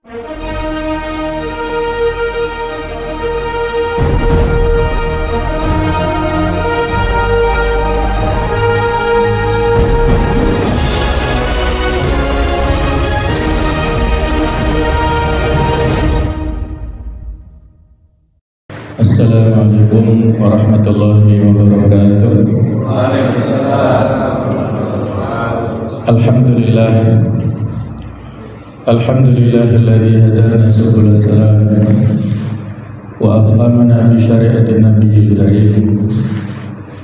Assalamualaikum warahmatullahi wabarakatuh. Alhamdulillah, alhamdulillahilladzi hadana subul salam wa afhamana bi syari'atin nabiyil karim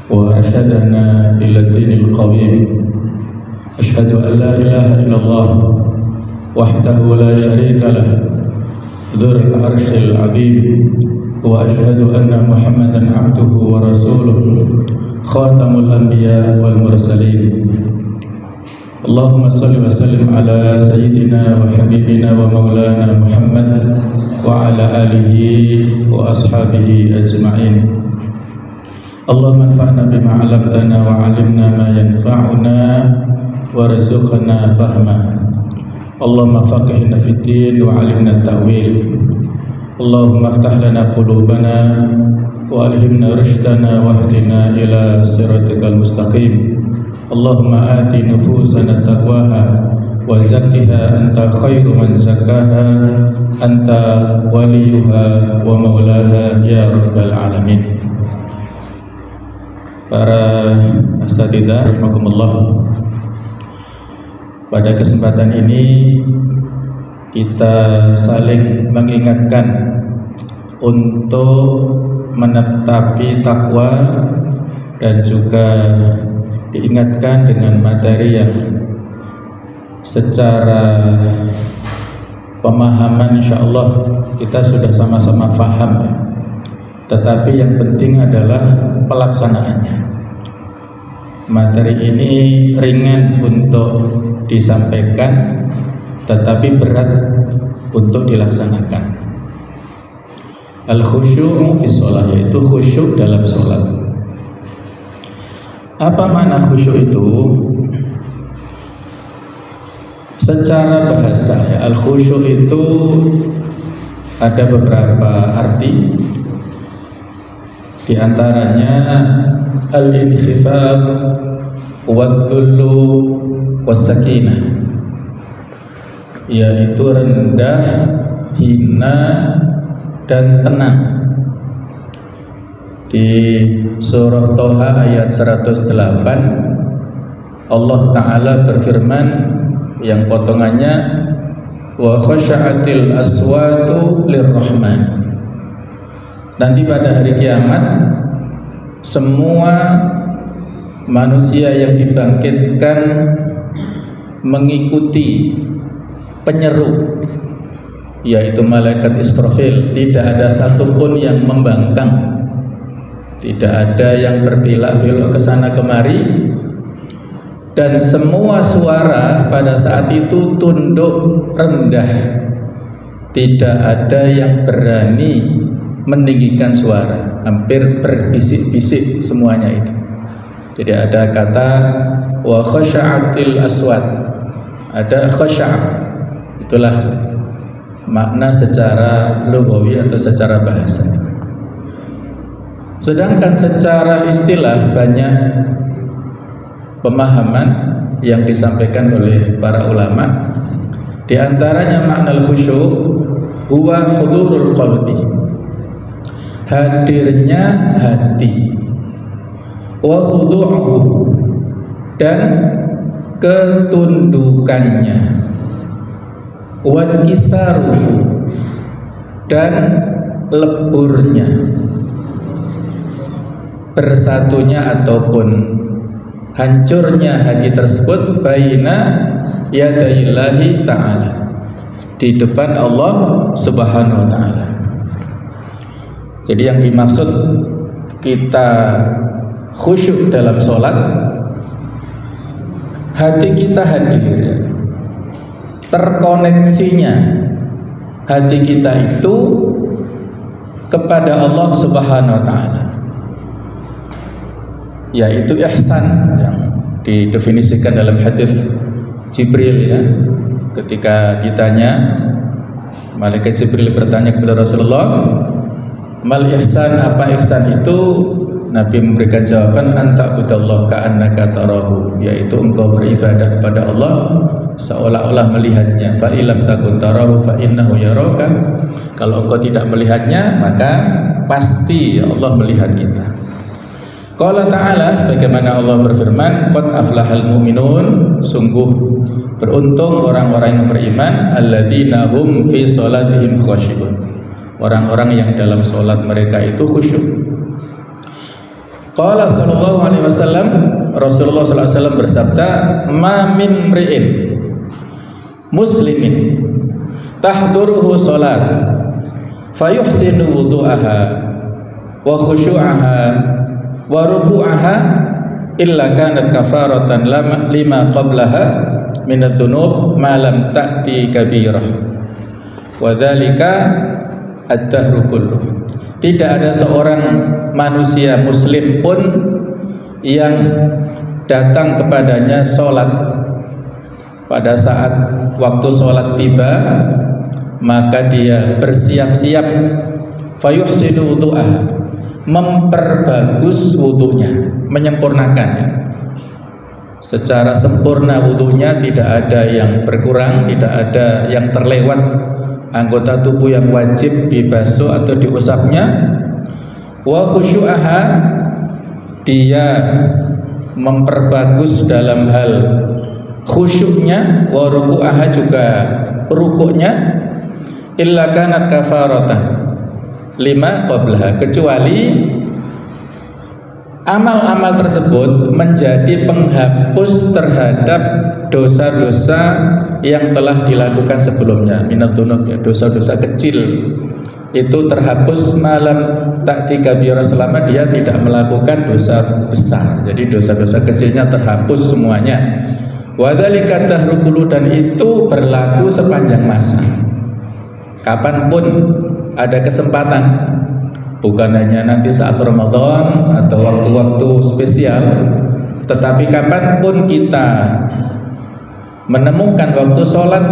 wa arsyadana ila dinil qawim. Asyhadu an la ilaha illallah wahdahu la syarika lah dzul arsyil azim wa asyhadu anna Muhammadan abduhu wa rasuluh khatamul anbiya wal mursalin. Allahumma salli wa sallim ala sayyidina wa habibina wa maulana Muhammad wa ala alihi wa ashabihi ajma'in. Allahumma anfa'na bima 'allamtana wa 'allimna ma yanfa'una warzuqna fahma. Allahumma faqihna fid din wa 'allimna at-ta'wil. Allahumma aftah lana qulubana wa alhimna rushdana wahdina ila siratikal mustaqim. Allahumma ati nufusana taqwaha wa zakkiha anta khairu man zakkaha anta waliyuha wa maulaha ya rabbal alamin. Para asatidzah rahimakumullah, pada kesempatan ini kita saling mengingatkan untuk menetapi takwa dan juga diingatkan dengan materi yang secara pemahaman insyaallah kita sudah sama-sama faham, tetapi yang penting adalah pelaksanaannya. Materi ini ringan untuk disampaikan tetapi berat untuk dilaksanakan. Al-khusyu'u fi shalah, yaitu khusyuk dalam sholat. Apa makna khusyuk itu? Secara bahasa ya, al-khusyuk itu ada beberapa arti. Di antaranya al-inkhifad wad-dhullu was-sakinah, yaitu rendah, hina, dan tenang. Di surah Toha ayat 108 Allah Ta'ala berfirman yang potongannya wa khasya'atil aswatu lirrahman. Nanti pada hari kiamat semua manusia yang dibangkitkan mengikuti penyeru, yaitu malaikat Israfil. Tidak ada satupun yang membangkang, tidak ada yang berbelok-belok ke sana kemari, dan semua suara pada saat itu tunduk rendah. Tidak ada yang berani meninggikan suara, hampir berbisik-bisik semuanya itu. Jadi ada kata wa khasya'atil aswat, ada khasya'. Itulah makna secara lughawi atau secara bahasa. Sedangkan secara istilah banyak pemahaman yang disampaikan oleh para ulama. Di antaranya makna al-khusyuk huwa hudurul qalbi, hadirnya hati, wa khudu'uhu, dan ketundukannya, wa kisaruhu, dan leburnya, bersatunya ataupun hancurnya hati tersebut baina yadayillahi ta'ala, di depan Allah Subhanahu wa ta'ala. Jadi yang dimaksud kita khusyuk dalam sholat, hati kita hadir, terkoneksinya hati kita itu kepada Allah Subhanahu wa ta'ala, yaitu ihsan yang didefinisikan dalam hadis Jibril ya, ketika ditanya Malaikat Jibril bertanya kepada Rasulullah, mal ihsan, apa ihsan itu? Nabi memberikan jawaban, anta budallah ka'annaka tarahu, yaitu engkau beribadah kepada Allah seolah-olah melihatnya. Fa ilam takun tarahu fa innahu yaraka. Kalau engkau tidak melihatnya, maka pasti Allah melihat kita. Qala ta'ala, sebagaimana Allah berfirman, qad aflahal mu'minun, sungguh beruntung orang-orang yang beriman, alladzina hum fi sholatihim khashi'un, orang-orang yang dalam sholat mereka itu khusyuk. Qala sallallahu alaihi wasallam, Rasulullah sallallahu alaihi wasallam bersabda, ma min mri'in muslimin tahduruhu sholat fayuhsinu wudu'aha wa khusyu'aha wa ruku'aha illa kanat kafaratan lima qablaha minadz dzunub ma lam ta'ti kabirah wa dzalika ad-dahru kulluh. Tidak ada seorang manusia muslim pun yang datang kepadanya sholat, pada saat waktu sholat tiba maka dia bersiap-siap, fayuhsinu wudu'ah, memperbagus wudunya, menyempurnakannya secara sempurna wudunya, tidak ada yang berkurang, tidak ada yang terlewat anggota tubuh yang wajib dibasuh atau diusapnya. Wa khusyu'aha, dia memperbagus dalam hal khusyuknya. Wa ruku'aha, juga rukuknya. Illa kanat kafaratan lima qablaha, kecuali amal-amal tersebut menjadi penghapus terhadap dosa-dosa yang telah dilakukan sebelumnya. Minadz dzunub, ya, dosa-dosa kecil itu terhapus malam ta'ti kabira, selama dia tidak melakukan dosa besar. Jadi dosa-dosa kecilnya terhapus semuanya. Wa dzalika dahru kulluh, dan itu berlaku sepanjang masa. Kapanpun ada kesempatan, bukan hanya nanti saat Ramadan atau waktu-waktu spesial, tetapi kapanpun kita menemukan waktu sholat,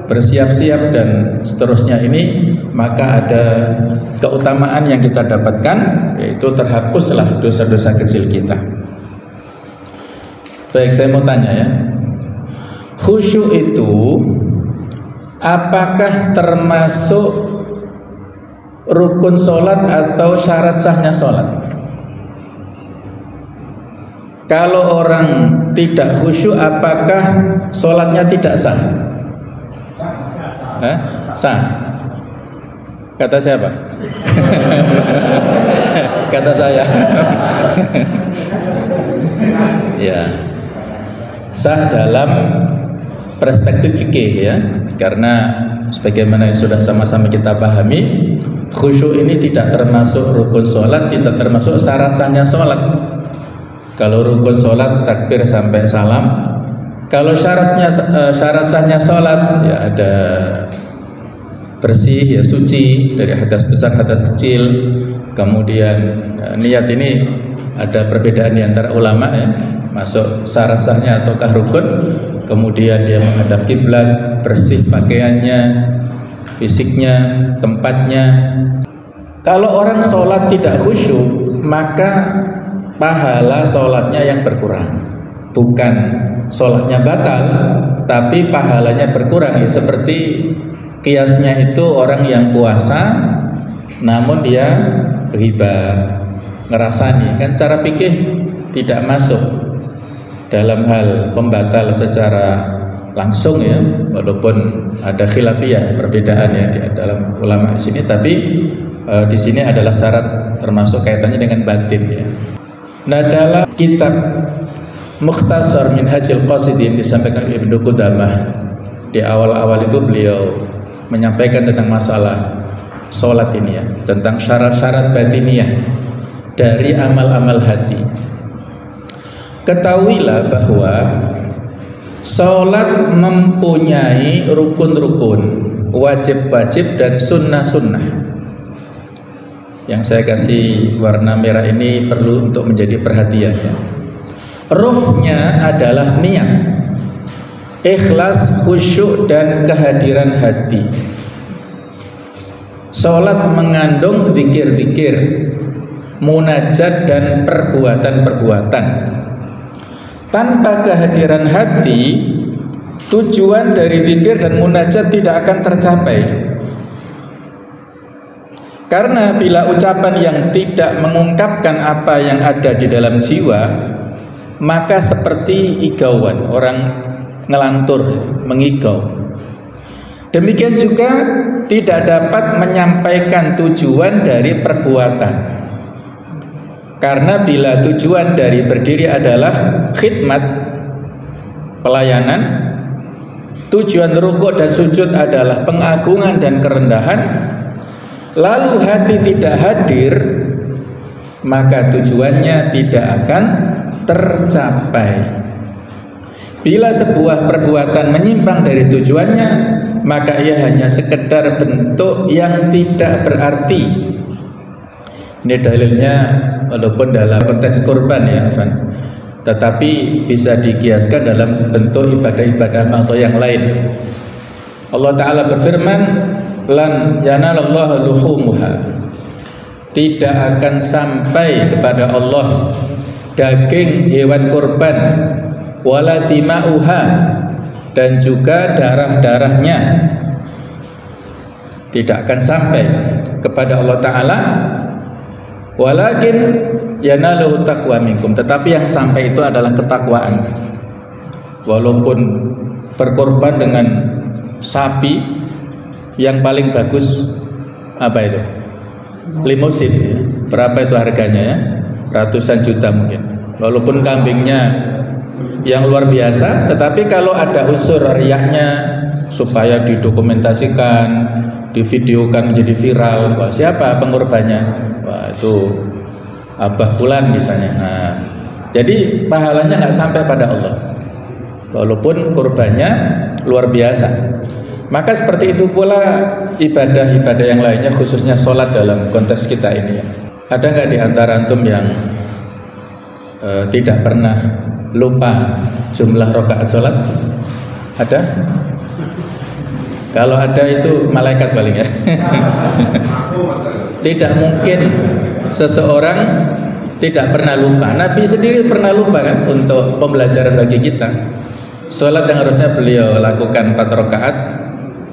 bersiap-siap dan seterusnya ini, maka ada keutamaan yang kita dapatkan, yaitu terhapuslah dosa-dosa kecil kita. Baik, saya mau tanya ya, khusyuk itu apakah termasuk rukun sholat atau syarat sahnya sholat? Kalau orang tidak khusyuk, apakah sholatnya tidak sah? Sah. Kata siapa? Kata saya. Ya, sah dalam perspektif fikih ya, karena sebagaimana yang sudah sama-sama kita pahami, khusyuk ini tidak termasuk rukun sholat, tidak termasuk syarat sahnya sholat. Kalau rukun sholat takbir sampai salam. Kalau syarat sahnya sholat, ya ada bersih, ya suci dari hadas besar, hadas kecil. Kemudian niat ini ada perbedaan di antara ulama ya, masuk syarat sahnya ataukah rukun. Kemudian dia menghadap kiblat, bersih pakaiannya, fisiknya, tempatnya. Kalau orang sholat tidak khusyuk, maka pahala sholatnya yang berkurang, bukan sholatnya batal, tapi pahalanya berkurang. Ya, seperti kiasnya itu orang yang puasa namun dia ghibah, ngerasani, kan secara fikih tidak masuk dalam hal pembatal secara langsung ya, walaupun ada khilafiyah, perbedaan ya di dalam ulama di sini, tapi di sini adalah syarat, termasuk kaitannya dengan batin ya. Nah, dalam kitab Mukhtasar Minhajul Qasidin disampaikan Ibnu Qudamah, di awal-awal itu beliau menyampaikan tentang masalah sholat ini ya, tentang syarat-syarat batiniyah dari amal-amal hati. Ketahuilah bahwa sholat mempunyai rukun-rukun, wajib-wajib dan sunnah-sunnah. Yang saya kasih warna merah ini perlu untuk menjadi perhatian ya. Ruhnya adalah niat, ikhlas, khusyuk dan kehadiran hati. Sholat mengandung zikir-zikir, munajat dan perbuatan-perbuatan. Tanpa kehadiran hati, tujuan dari zikir dan munajat tidak akan tercapai. Karena bila ucapan yang tidak mengungkapkan apa yang ada di dalam jiwa, maka seperti igauan, orang ngelantur, mengigau. Demikian juga tidak dapat menyampaikan tujuan dari perbuatan. Karena bila tujuan dari berdiri adalah khidmat, pelayanan, tujuan rukuk dan sujud adalah pengagungan dan kerendahan, lalu hati tidak hadir, maka tujuannya tidak akan tercapai. Bila sebuah perbuatan menyimpang dari tujuannya, maka ia hanya sekedar bentuk yang tidak berarti. Ini dalilnya walaupun dalam konteks kurban ya, Afan, tetapi bisa dikiaskan dalam bentuk ibadah-ibadah atau yang lain. Allah Ta'ala berfirman, lan yanalallahu luhumuha, tidak akan sampai kepada Allah daging hewan kurban, wala dima'uha, dan juga darah-darahnya, tidak akan sampai kepada Allah Ta'ala. Walakin yanaluhu taqwa minkum, tetapi yang sampai itu adalah ketakwaan. Walaupun berkorban dengan sapi yang paling bagus, apa itu? Limusin ya. Berapa itu harganya ya? Ratusan juta mungkin. Walaupun kambingnya yang luar biasa, tetapi kalau ada unsur riyahnya supaya didokumentasikan, divideokan menjadi viral, wah, siapa pengorbannya? Wah, itu Abah Fulan misalnya. Nah, jadi pahalanya nggak sampai pada Allah, walaupun kurbannya luar biasa. Maka seperti itu pula ibadah-ibadah yang lainnya, khususnya sholat dalam konteks kita ini. Ada nggak di antara antum yang tidak pernah lupa jumlah rakaat sholat? Ada? Kalau ada itu malaikat paling ya. Tidak mungkin seseorang tidak pernah lupa. Nabi sendiri pernah lupa kan, untuk pembelajaran bagi kita. Sholat yang harusnya beliau lakukan 4 rakaat,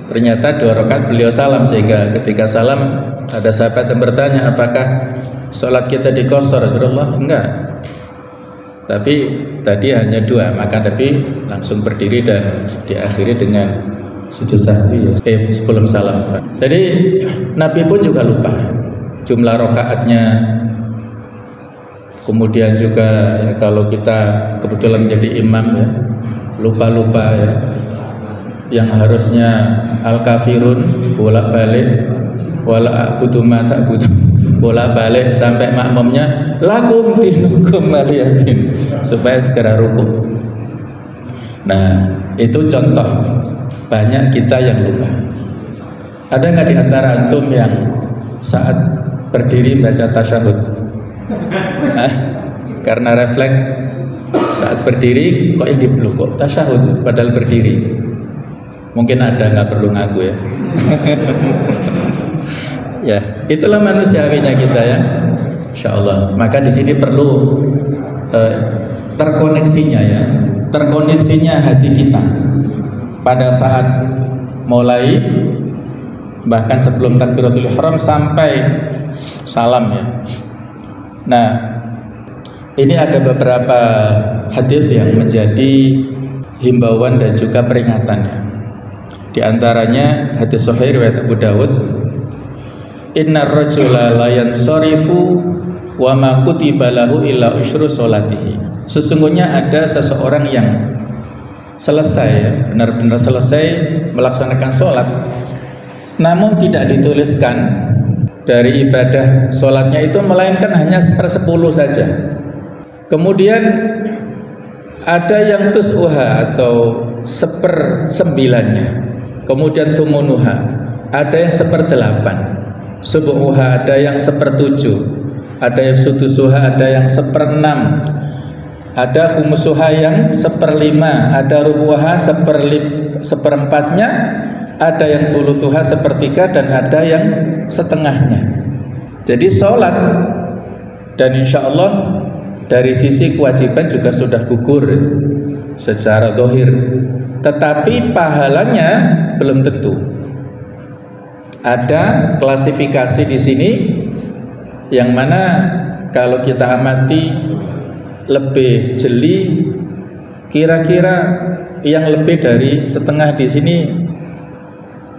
ternyata 2 rakaat beliau salam, sehingga ketika salam ada sahabat yang bertanya, apakah sholat kita dikosor Rasulullah? Enggak, tapi tadi hanya 2, maka Nabi langsung berdiri dan diakhiri dengan sujud sahwi sebelum salam. Jadi Nabi pun juga lupa jumlah rakaatnya. Kemudian juga ya, kalau kita kebetulan jadi imam ya, lupa-lupa ya, yang harusnya al-kafirun bolak-balik, wala a'budu ma ta'budu bolak-balik, sampai makmumnya lakum dinukum waliyatin, supaya segera rukuk. Nah, itu contoh banyak kita yang lupa. Ada nggak di antara antum yang saat berdiri baca tasyahud? Karena refleks saat berdiri kok ini belum kok tasyahud padahal berdiri. Mungkin ada, nggak perlu ngaku ya. Ya, itulah manusiawinya kita ya, insyaallah. Maka di sini perlu terkoneksinya ya, terkoneksinya hati kita pada saat mulai, bahkan sebelum takbiratul ihram sampai salam ya. Nah, ini ada beberapa hadis yang menjadi himbauan dan juga peringatannya. Di antaranya hadis sahih riwayat Abu Dawud, innar rajula la yansarifu wa ma kutiba lahu illa usyru sholatihi. Sesungguhnya ada seseorang yang selesai, benar-benar selesai melaksanakan sholat, namun tidak dituliskan dari ibadah sholatnya itu melainkan hanya 1/10 saja. Kemudian ada yang tus'uha atau 1/9-nya, kemudian thumunuha, ada yang 1/8, subuhuha ada yang 1/7, ada yang sudusuha ada yang 1/6, ada khumusuha yang 1/5, ada rubuha 1/4-nya, ada yang thuluthuha sepertiga, dan ada yang setengahnya. Jadi sholat, dan insya Allah dari sisi kewajiban juga sudah gugur secara zahir, tetapi pahalanya belum tentu. Ada klasifikasi di sini yang mana kalau kita amati lebih jeli, kira-kira yang lebih dari setengah di sini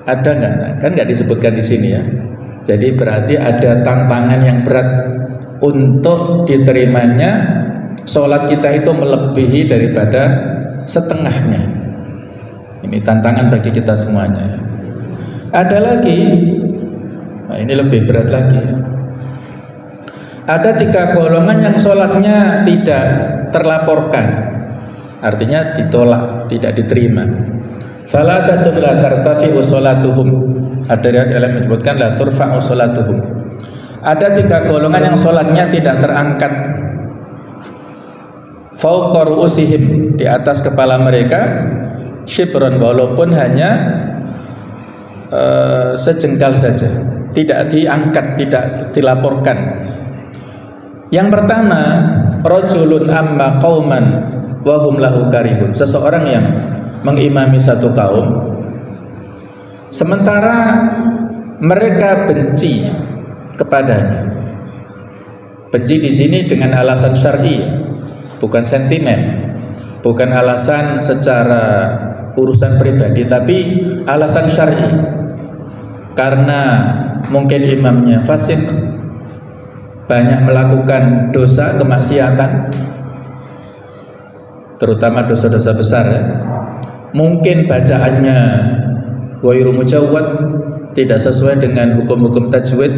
ada nggak? Kan nggak disebutkan di sini ya. Jadi berarti ada tantangan yang berat untuk diterimanya sholat kita itu melebihi daripada setengahnya. Ini tantangan bagi kita semuanya. Ada lagi, nah ini lebih berat lagi. Ada 3 golongan yang sholatnya tidak terlaporkan, artinya ditolak, tidak diterima. Salah satu la tartafi'u sholatuhum, ada yang menyebutkan la turfa'u sholatuhum. Ada 3 golongan yang sholatnya tidak terangkat, fauqa ru'usihim, di atas kepala mereka, shibron, walaupun hanya sejengkal saja, tidak diangkat, tidak dilaporkan. Yang pertama, rajulun amma qauman wa hum lahu karihun, seseorang yang mengimami satu kaum sementara mereka benci kepadanya. Benci di sini dengan alasan syar'i, bukan sentimen, bukan alasan secara urusan pribadi, tapi alasan syar'i. Karena mungkin imamnya fasik, banyak melakukan dosa, kemaksiatan, terutama dosa-dosa besar ya. Mungkin bacaannya ghairu mujawwad, tidak sesuai dengan hukum-hukum tajwid,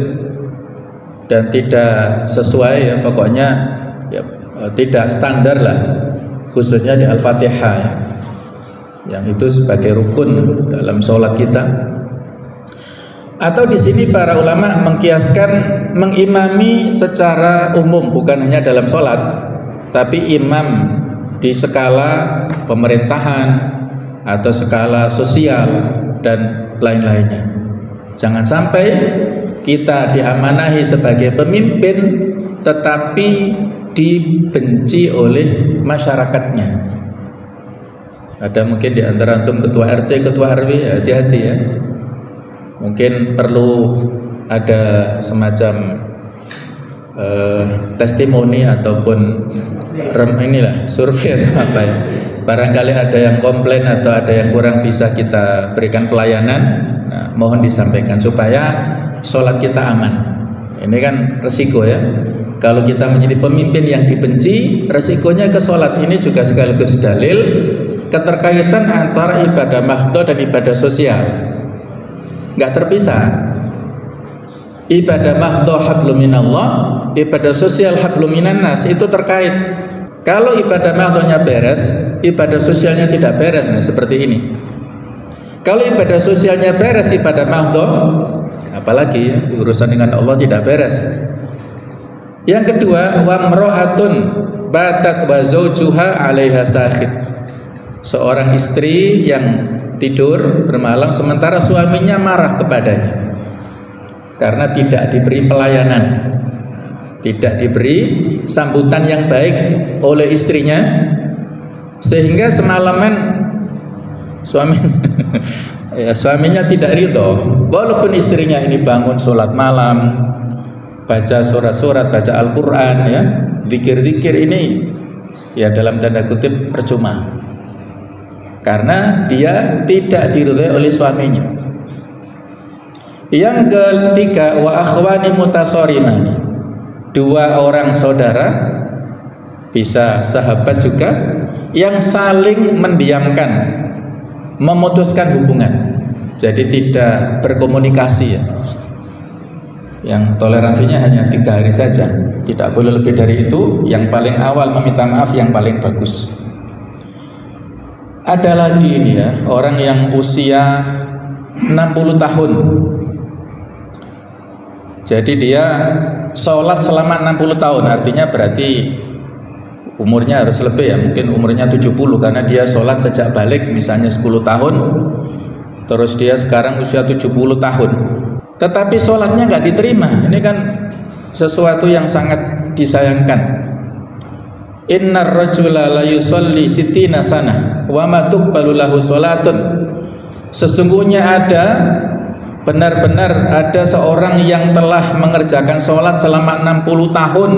dan tidak sesuai ya, pokoknya ya, tidak standar lah, khususnya di Al-Fatihah ya, yang itu sebagai rukun dalam sholat kita. Atau di sini para ulama mengkiaskan mengimami secara umum, bukan hanya dalam sholat, tapi imam di skala pemerintahan atau skala sosial dan lain-lainnya. Jangan sampai kita diamanahi sebagai pemimpin tetapi dibenci oleh masyarakatnya. Ada mungkin di antara antum ketua RT, ketua RW, hati-hati ya. Mungkin perlu ada semacam testimoni ataupun survei atau apa ya. Barangkali ada yang komplain atau ada yang kurang bisa kita berikan pelayanan, nah, mohon disampaikan supaya sholat kita aman. Ini kan resiko ya. Kalau kita menjadi pemimpin yang dibenci, resikonya ke sholat. Ini juga sekaligus dalil keterkaitan antara ibadah mahdhah dan ibadah sosial. Nggak terpisah. Ibadah mahdhah hablum minallah, ibadah sosial hablum minan nas, itu terkait. Kalau ibadah mahdhahnya beres, ibadah sosialnya tidak beres. Nah, seperti ini. Kalau ibadah sosialnya beres, ibadah mahdhah, apalagi ya, urusan dengan Allah tidak beres. Yang kedua, wa mra'atun batat wa zawjuha 'alaiha sakhit. Seorang istri yang tidur bermalam sementara suaminya marah kepadanya karena tidak diberi pelayanan, tidak diberi sambutan yang baik oleh istrinya, sehingga semalaman suaminya tidak ridho, walaupun istrinya ini bangun sholat malam, baca surat-surat, baca Al-Quran ya, zikir-zikir, ini ya dalam tanda kutip percuma karena dia tidak diridhoi oleh suaminya. Yang ketiga, wa akhwani mutasorimani, 2 orang saudara, bisa sahabat juga, yang saling mendiamkan, memutuskan hubungan, jadi tidak berkomunikasi ya. Yang toleransinya hanya 3 hari saja, tidak boleh lebih dari itu. Yang paling awal meminta maaf yang paling bagus. Ada lagi ini ya, orang yang usia 60 tahun. Jadi dia sholat selama 60 tahun, artinya berarti umurnya harus lebih ya, mungkin umurnya 70 karena dia sholat sejak balik misalnya 10 tahun. terus dia sekarang usia 70 tahun, tetapi sholatnya nggak diterima. Ini kan sesuatu yang sangat disayangkan. Innar rajula la yusalli sittina sanah wa ma tuqbalu lahu sholatun. Sesungguhnya benar-benar ada seorang yang telah mengerjakan sholat selama 60 tahun,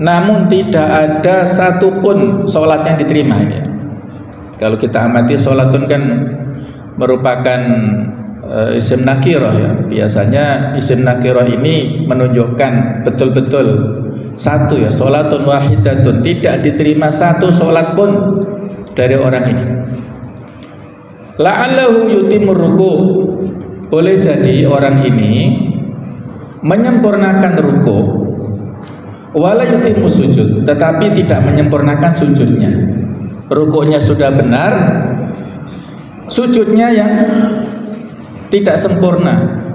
namun tidak ada satupun sholat yang diterima. Ini kalau kita amati, sholatun kan merupakan isim nakirah ya. Biasanya isim nakirah ini menunjukkan betul-betul satu ya, sholatun wahidatun, tidak diterima satu sholat pun dari orang ini. La'allahu yutimur ruku', boleh jadi orang ini menyempurnakan ruku, wala yutimmu sujud, tetapi tidak menyempurnakan sujudnya. Rukunya sudah benar, sujudnya yang tidak sempurna,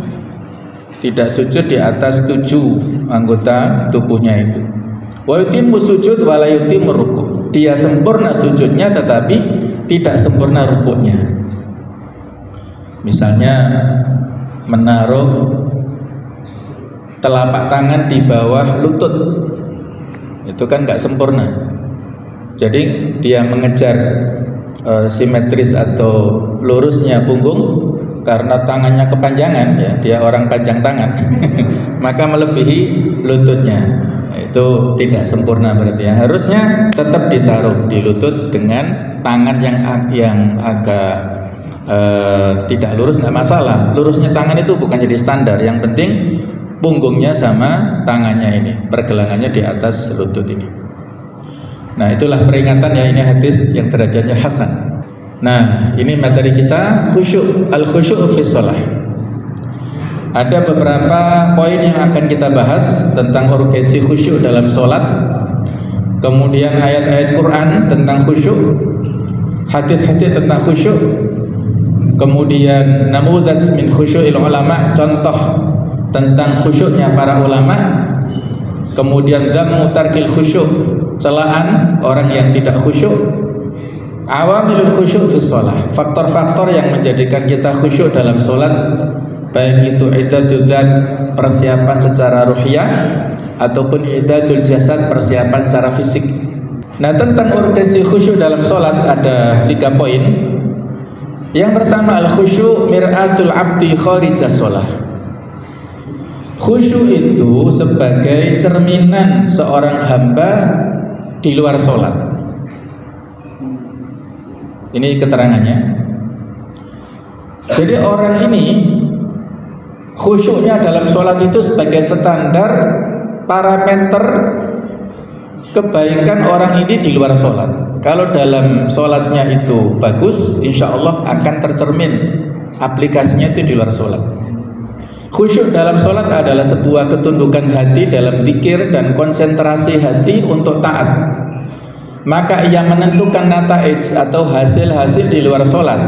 tidak sujud di atas 7 anggota tubuhnya itu. Wa yutimmu sujud wala yutimmu ruku', dia sempurna sujudnya tetapi tidak sempurna rukunya. Misalnya menaruh telapak tangan di bawah lutut, itu kan nggak sempurna. Jadi dia mengejar simetris atau lurusnya punggung karena tangannya kepanjangan ya, dia orang panjang tangan maka melebihi lututnya, itu tidak sempurna berarti ya. Harusnya tetap ditaruh di lutut dengan tangan yang agak tidak lurus, nggak masalah. Lurusnya tangan itu bukan jadi standar, yang penting punggungnya sama tangannya ini, pergelangannya di atas lutut ini. Nah, itulah peringatan ya, ini hadis yang derajatnya hasan. Nah, ini materi kita khusyuk, al-khusyuk fi shalah. Ada beberapa poin yang akan kita bahas tentang urgensi khusyuk dalam sholat, kemudian ayat-ayat Quran tentang khusyuk, hadis-hadis tentang khusyuk, kemudian namuzaj min khusyu'il ulama, contoh tentang khusyuknya para ulama, kemudian dzammu tarkil khusyuk, celaan orang yang tidak khusyuk, awamilul khusyuk fi shalah, faktor-faktor yang menjadikan kita khusyuk dalam sholat, baik itu iddatul dzat, persiapan secara ruhiyah, ataupun iddatul jasad, persiapan secara fisik. Nah, tentang urgensi khusyuk dalam sholat ada 3 poin. Yang pertama, al-khusyuk mir'atul abdi kharijah shalah. Khusyuk itu sebagai cerminan seorang hamba di luar sholat. Ini keterangannya. Jadi orang ini khusyuknya dalam sholat itu sebagai standar parameter kebaikan orang ini di luar sholat. Kalau dalam sholatnya itu bagus, insya Allah akan tercermin aplikasinya itu di luar sholat. Khusyuk dalam sholat adalah sebuah ketundukan hati dalam zikir dan konsentrasi hati untuk taat. Maka ia menentukan nataij atau hasil-hasil di luar sholat.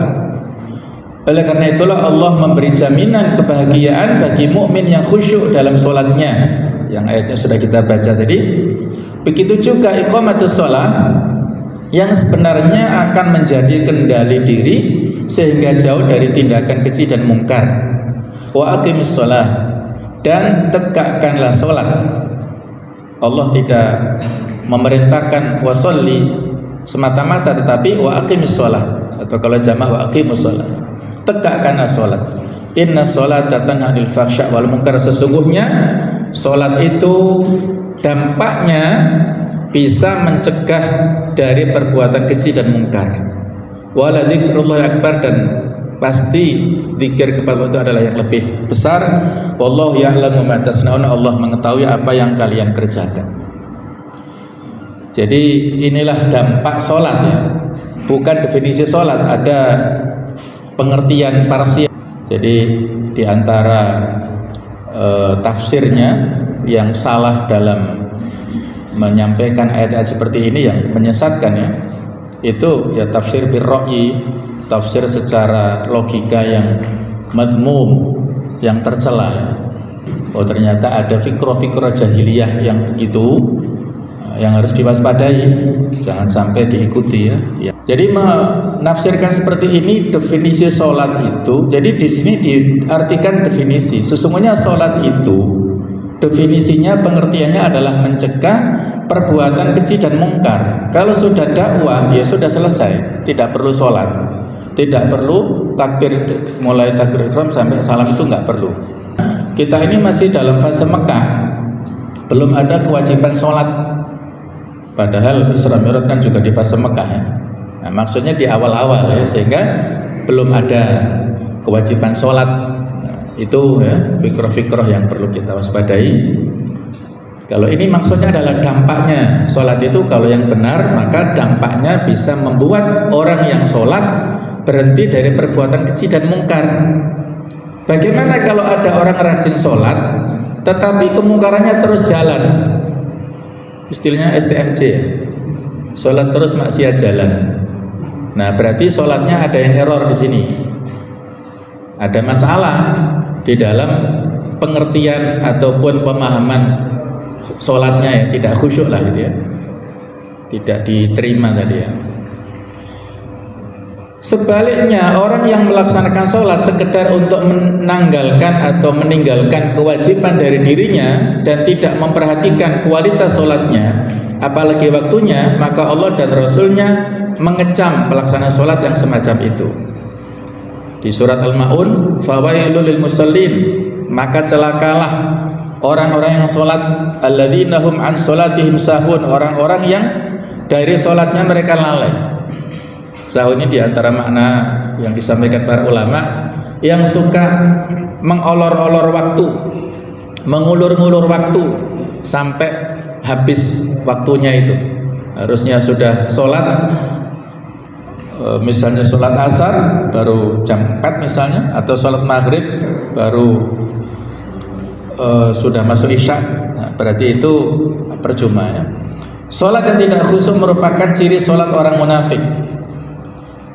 Oleh karena itulah Allah memberi jaminan kebahagiaan bagi mukmin yang khusyuk dalam sholatnya, yang ayatnya sudah kita baca tadi. Begitu juga iqamatus sholat, yang sebenarnya akan menjadi kendali diri sehingga jauh dari tindakan keji dan mungkar. Wa aqimis sholat, dan tegakkanlah sholat. Allah tidak memerintahkan wasolli semata-mata, tetapi wa aqimis sholat, atau kalau jamaah wa aqimus sholat, tegakkanlah sholat. Inna sholata tanha 'anil fahsya' wal munkar, sesungguhnya sholat itu dampaknya bisa mencegah dari perbuatan keji dan mungkar. Wala dzikrullahi akbar, dan pasti zikir kepada Allah itu adalah yang lebih besar. Wallahu ya'lamu ma tasnaun, Allah mengetahui apa yang kalian kerjakan. Jadi inilah dampak sholat ya, bukan definisi sholat, ada pengertian parsial. Jadi diantara tafsirnya yang salah dalam menyampaikan ayat-ayat seperti ini yang menyesatkan ya, itu ya tafsir birra'yi, tafsir secara logika yang madmum, yang tercela. Oh, ternyata ada fikra-fikra jahiliyah yang begitu, yang harus diwaspadai, jangan sampai diikuti ya. Jadi menafsirkan seperti ini definisi sholat itu. Jadi di sini diartikan definisi. Sesungguhnya sholat itu definisinya, pengertiannya adalah mencegah perbuatan keji dan mungkar. Kalau sudah dakwah ya sudah selesai, tidak perlu sholat, tidak perlu takbir, mulai takbir ihram sampai salam itu nggak perlu. Kita ini masih dalam fase Mekah, belum ada kewajiban sholat. Padahal Isra Mi'raj kan juga di fase Mekah ya. Nah, maksudnya di awal-awal ya, sehingga belum ada kewajiban sholat. Nah, itu ya fikroh-fikroh yang perlu kita waspadai. Kalau ini maksudnya adalah dampaknya sholat itu, kalau yang benar maka dampaknya bisa membuat orang yang sholat berhenti dari perbuatan keji dan mungkar. Bagaimana kalau ada orang rajin sholat tetapi kemungkarannya terus jalan? Istilahnya STMJ, sholat terus maksiat jalan. Nah, berarti sholatnya ada yang error di sini. Ada masalah di dalam pengertian ataupun pemahaman sholatnya ya, tidak khusyuk lah gitu ya, tidak diterima tadi ya. Sebaliknya, orang yang melaksanakan sholat sekedar untuk menanggalkan atau meninggalkan kewajiban dari dirinya dan tidak memperhatikan kualitas sholatnya, apalagi waktunya, maka Allah dan Rasulnya mengecam pelaksanaan sholat yang semacam itu. Di surat Al-Ma'un, fawailul lil musallin, maka celakalah orang-orang yang sholat, alladzina hum an sholatihim sahun, orang-orang yang dari sholatnya mereka lalai. Sahun ini diantara makna yang disampaikan para ulama, yang suka mengolor-olor waktu, mengulur-ngulur waktu sampai habis waktunya itu. Harusnya sudah sholat, misalnya sholat asar baru jam 4 misalnya, atau sholat maghrib baru sudah masuk isya. Nah, berarti itu percuma ya. Sholat yang tidak khusyuk merupakan ciri sholat orang munafik.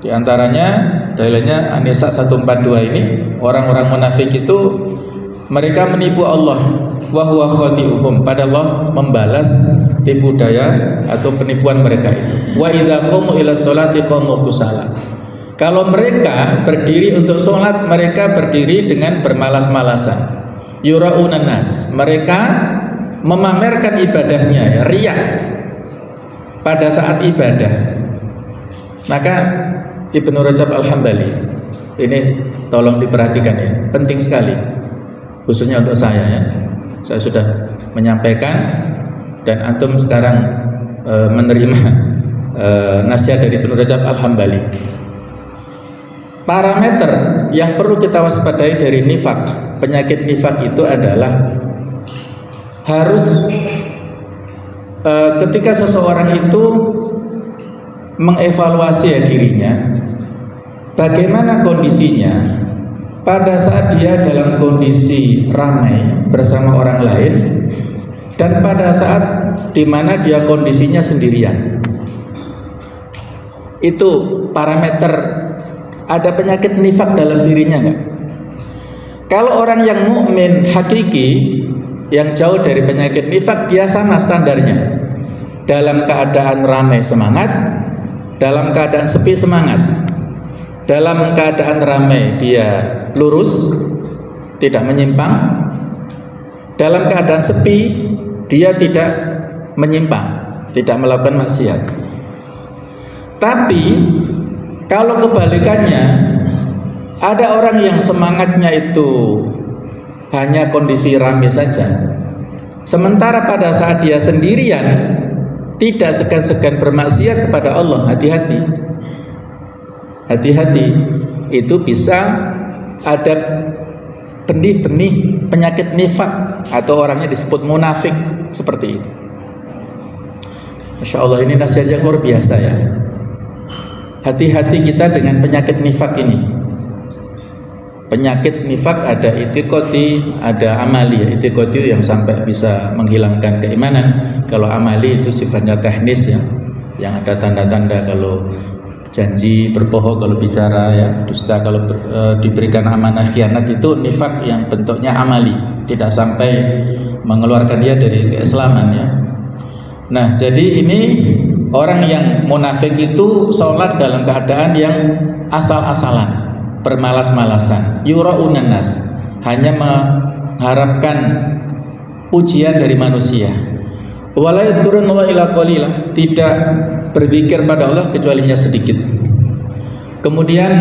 Di antaranya dalilnya An-Nisa 142 ini, orang-orang munafik itu mereka menipu Allah, wa huwa khati'uhum, padahal Allah membalas tipu daya atau penipuan mereka itu. Wa idza qamu ila sholati qamu kusala. Kalau mereka berdiri untuk sholat, mereka berdiri dengan bermalas-malasan. Yura'unan nas, mereka memamerkan ibadahnya, riya pada saat ibadah. Maka Ibnu Rajab Al-Hambali ini tolong diperhatikan ya, penting sekali khususnya untuk saya ya. Saya sudah menyampaikan dan antum sekarang menerima nasihat dari Ibnu Rajab Al-Hambali. Parameter yang perlu kita waspadai dari nifak, penyakit nifak itu adalah harus ketika seseorang itu mengevaluasi ya dirinya, bagaimana kondisinya pada saat dia dalam kondisi ramai bersama orang lain dan pada saat dimana dia kondisinya sendirian. Itu parameter ada penyakit nifak dalam dirinya enggak? Kalau orang yang mukmin hakiki yang jauh dari penyakit nifak, dia sama standarnya. Dalam keadaan ramai semangat, dalam keadaan sepi semangat. Dalam keadaan ramai dia lurus, tidak menyimpang. Dalam keadaan sepi dia tidak menyimpang, tidak melakukan maksiat. Tapi kalau kebalikannya, ada orang yang semangatnya itu hanya kondisi ramai saja, sementara pada saat dia sendirian tidak segan-segan bermaksiat kepada Allah. Hati-hati, hati-hati, itu bisa ada benih-benih penyakit nifak atau orangnya disebut munafik seperti itu. Masya Allah, ini nasihat yang luar biasa ya. Hati-hati kita dengan penyakit nifak ini. Penyakit nifak ada itikoti, ada amali. Itikoti yang sampai bisa menghilangkan keimanan. Kalau amali itu sifatnya teknis ya, yang ada tanda-tanda kalau janji berbohong, kalau bicara ya dusta, kalau diberikan amanah khianat, itu nifak yang bentuknya amali, tidak sampai mengeluarkan dia dari keislaman ya. Nah, jadi ini Orang yang munafik itu sholat dalam keadaan yang asal-asalan, bermalas-malasan, yura'unan nas, hanya mengharapkan pujian dari manusia. Wala yadhkurunallaha illa qalila, tidak berzikir pada Allah kecuali sedikit. Kemudian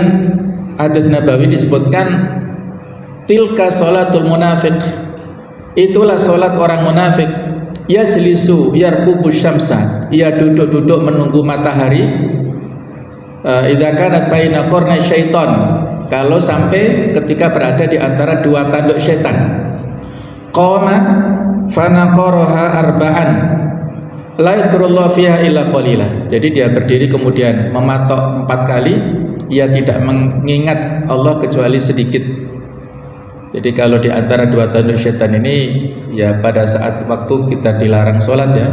hadis Nabawi disebutkan tilka sholatul munafiq, itulah sholat orang munafik. Ya jelisu yarkubu syamsa, ia duduk-duduk menunggu matahari. Idza kanat baina qarnay syaiton, kalau sampai ketika berada di antara dua tanduk setan. Qama fanaqaraha arba'an la yadhkurullah fiha illa qalila. Jadi dia berdiri kemudian mematok 4 kali, ia tidak mengingat Allah kecuali sedikit. Jadi kalau di antara dua tanduk setan ini, ya pada saat waktu kita dilarang sholat ya,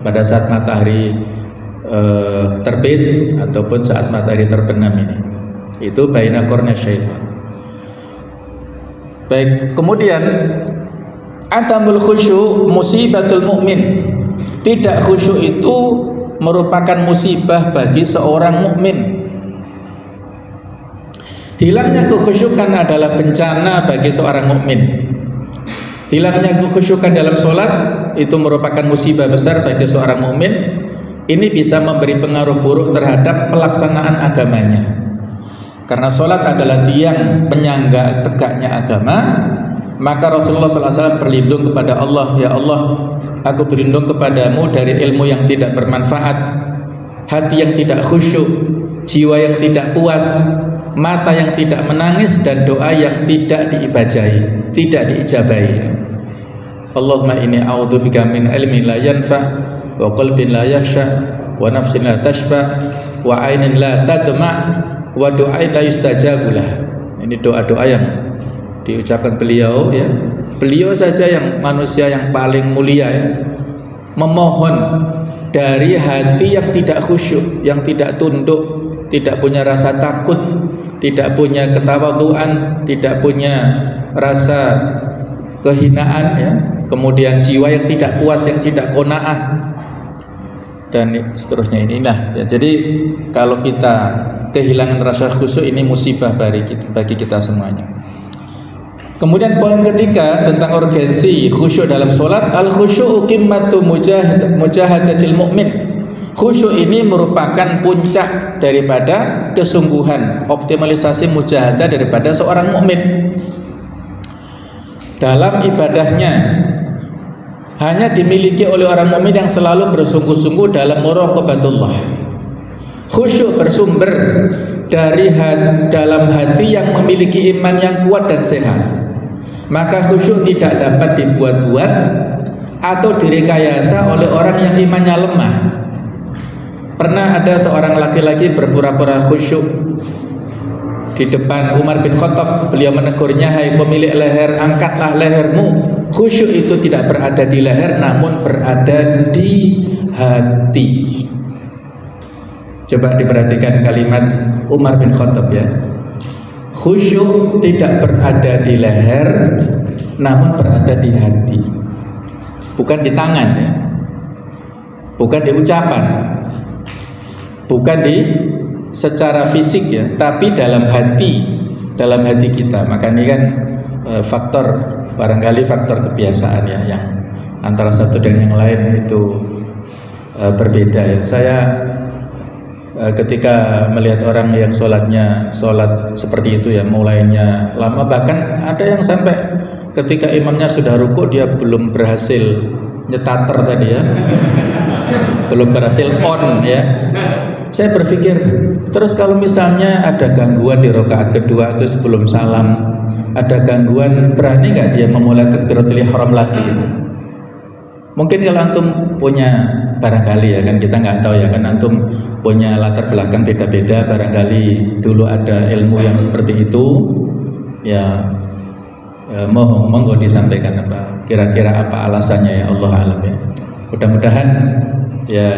pada saat matahari terbit ataupun saat matahari terbenam ini, itu baina qarna syaitan. Baik, kemudian adamul khusyuk musibatul mukmin. Tidak khusyuk itu merupakan musibah bagi seorang mukmin. Hilangnya kekhusyukan adalah bencana bagi seorang mukmin. Hilangnya kekhusyukan dalam sholat itu merupakan musibah besar bagi seorang mukmin. Ini bisa memberi pengaruh buruk terhadap pelaksanaan agamanya. Karena sholat adalah tiang penyangga tegaknya agama, maka Rasulullah SAW berlindung kepada Allah, ya Allah, aku berlindung kepadamu dari ilmu yang tidak bermanfaat, hati yang tidak khusyuk, jiwa yang tidak puas, mata yang tidak menangis, dan doa yang tidak diibajahi, tidak diijabahi. Allahumma inni a'udzubika min ilmin la yanfa, wa qalbin la yakhsha, wa nafsin la tashba, wa ainin la tadma, wa du'ain la yustajabulah. Ini doa-doa yang diucapkan beliau ya. Beliau saja yang manusia yang paling mulia ya, memohon dari hati yang tidak khusyuk, yang tidak tunduk, tidak punya rasa takut, tidak punya ketawaduan, tidak punya rasa kehinaan ya. Kemudian jiwa yang tidak puas, yang tidak qanaah, dan seterusnya. Inilah ya. Jadi kalau kita kehilangan rasa khusyuk, ini musibah bagi kita semuanya. Kemudian poin ketiga tentang urgensi khusyuk dalam sholat, al khusyuk qimmatu mujahadatil mu'min. Khusyuk ini merupakan puncak daripada kesungguhan, optimalisasi mujahadah daripada seorang mukmin dalam ibadahnya. Hanya dimiliki oleh orang mukmin yang selalu bersungguh-sungguh dalam muraqabatullah. Khusyuk bersumber dari dalam hati yang memiliki iman yang kuat dan sehat. Maka khusyuk tidak dapat dibuat-buat atau direkayasa oleh orang yang imannya lemah. Pernah ada seorang laki-laki berpura-pura khusyuk di depan Umar bin Khattab. Beliau menegurnya, hai pemilik leher, angkatlah lehermu. Khusyuk itu tidak berada di leher, namun berada di hati. Coba diperhatikan kalimat Umar bin Khattab ya. Khusyuk tidak berada di leher, namun berada di hati. Bukan di tangan ya, bukan di ucapan, bukan di secara fisik ya, tapi dalam hati kita. Maka ini kan faktor, barangkali faktor kebiasaan ya, yang antara satu dan yang lain itu berbeda ya. Saya ketika melihat orang yang sholat seperti itu ya, mulainya lama, bahkan ada yang sampai ketika imamnya sudah rukuk dia belum berhasil nyetater tadi ya, belum berhasil on ya. Saya berpikir, terus kalau misalnya ada gangguan di rakaat kedua itu sebelum salam, ada gangguan, berani nggak dia memulai takbiratul ihram lagi? Mungkin kalau antum punya, barangkali ya kan, kita nggak tahu ya kan, antum punya latar belakang beda-beda, barangkali dulu ada ilmu yang seperti itu ya, monggo disampaikan apa kira-kira apa alasannya ya, Allah alam ya. Mudah-mudahan ya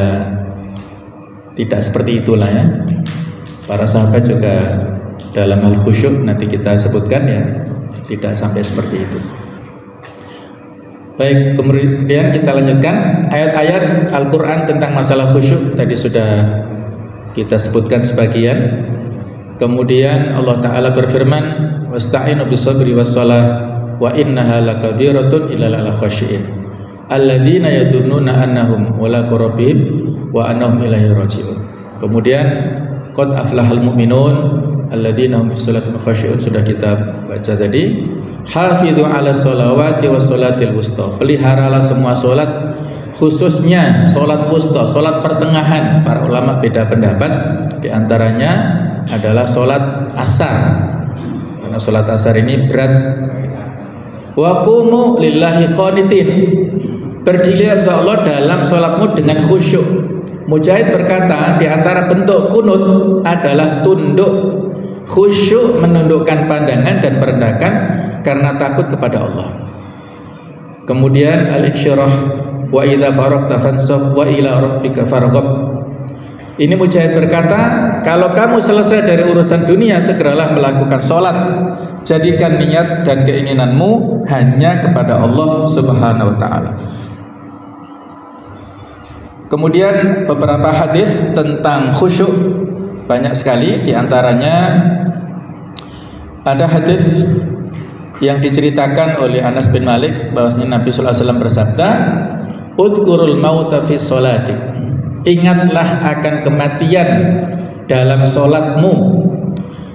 tidak seperti itulah ya. Para sahabat juga dalam hal khusyuk nanti kita sebutkan ya, tidak sampai seperti itu. Baik, kemudian kita lanjutkan ayat-ayat Al-Quran tentang masalah khusyuk. Tadi sudah kita sebutkan sebagian. Kemudian Allah Ta'ala berfirman, wasta'inu bisabri wassalah wa innaha lakabiratun illal khasyiin alladzina yadhunnuna annahum mulaqu rabbihim wa annahum ilaihi raji'un. Kemudian qad aflahal mu'minun alladzina hum fi sholatihim khasyi'un, sudah kita baca tadi. Hafidhu ala sholawati was sholatil wusta, peliharalah semua sholat, khususnya sholat wusta, sholat pertengahan. Para ulama beda pendapat, di antaranya adalah sholat asar, karena sholat asar ini berat. Wa qumu lillahi qanitin, berdirilah untuk Allah dalam sholatmu dengan khusyuk. Mujahid berkata, di antara bentuk kunut adalah tunduk. Khusyuk menundukkan pandangan dan merendahkan karena takut kepada Allah. Kemudian al-insyirah wa idza faragta fansab wa ila rabbika farghab. Ini Mujahid berkata, kalau kamu selesai dari urusan dunia, segeralah melakukan sholat. Jadikan niat dan keinginanmu hanya kepada Allah Subhanahu wa ta'ala. Kemudian beberapa hadis tentang khusyuk banyak sekali. Di antaranya ada hadis yang diceritakan oleh Anas bin Malik bahwasanya Nabi sallallahu alaihi wasallam bersabda, "Udhkurul mauta fi sholati." Ingatlah akan kematian dalam salatmu.